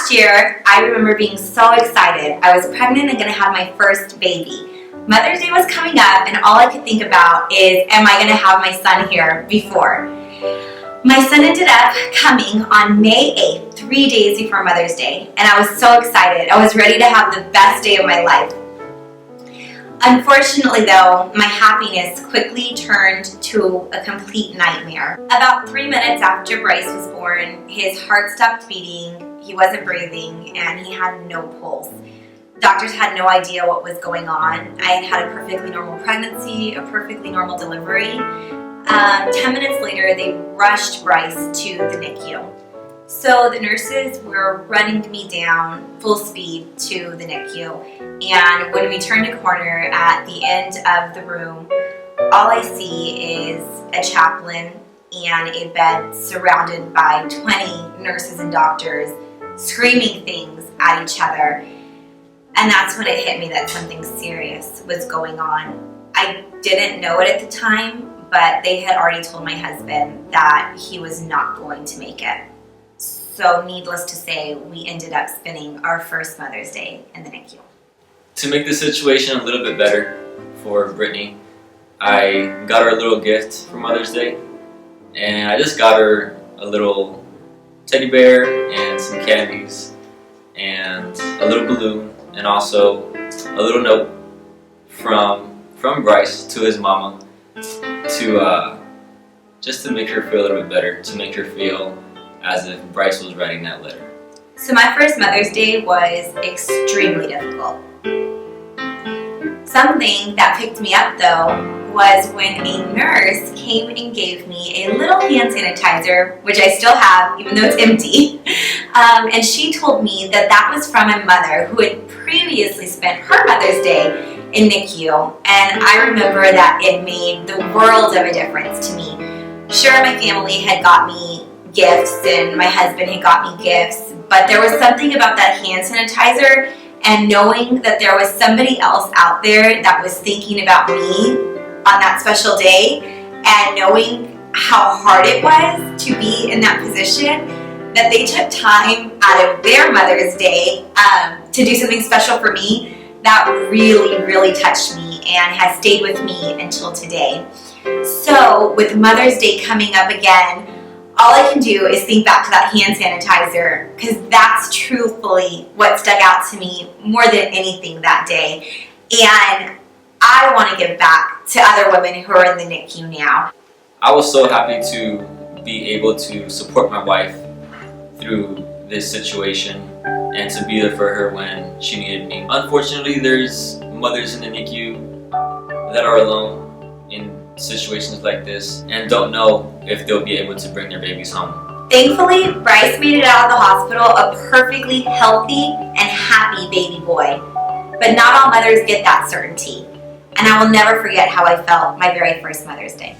Last year, I remember being so excited. I was pregnant and going to have my first baby. Mother's Day was coming up, and all I could think about is, am I going to have my son here before? My son ended up coming on May 8th, 3 days before Mother's Day, and I was so excited. I was ready to have the best day of my life. Unfortunately, though, my happiness quickly turned to a complete nightmare. About 3 minutes after Bryce was born, his heart stopped beating, he wasn't breathing, and he had no pulse. Doctors had no idea what was going on. I had had a perfectly normal pregnancy, a perfectly normal delivery. 10 minutes later, they rushed Bryce to the NICU. So the nurses were running me down full speed to the NICU. And when we turned a corner at the end of the room, all I see is a chaplain and a bed surrounded by 20 nurses and doctors screaming things at each other. And that's when it hit me that something serious was going on. I didn't know it at the time, but they had already told my husband that he was not going to make it. So needless to say, we ended up spending our first Mother's Day in the NICU. To make the situation a little bit better for Brittany, I got her a little gift for Mother's Day, and I just got her a little teddy bear and some candies and a little balloon, and also a little note from Bryce to his mama to just to make her feel a little bit better, to make her feel as if Bryce was writing that letter. So my first Mother's Day was extremely difficult. Something that picked me up though was when a nurse came and gave me a little hand sanitizer, which I still have even though it's empty. And she told me that that was from a mother who had previously spent her Mother's Day in NICU, and I remember that it made the world of a difference to me. Sure, my family had got me gifts and my husband had got me gifts, but there was something about that hand sanitizer and knowing that there was somebody else out there that was thinking about me on that special day, and knowing how hard it was to be in that position, that they took time out of their Mother's Day to do something special for me, that really, really touched me and has stayed with me until today. So with Mother's Day coming up again, all I can do is think back to that hand sanitizer, because that's truthfully what stuck out to me more than anything that day. And I want to give back to other women who are in the NICU now. I was so happy to be able to support my wife through this situation and to be there for her when she needed me. Unfortunately, there's mothers in the NICU that are alone in situations like this and don't know if they'll be able to bring their babies home. Thankfully, Bryce made it out of the hospital a perfectly healthy and happy baby boy. But not all mothers get that certainty. And I will never forget how I felt my very first Mother's Day.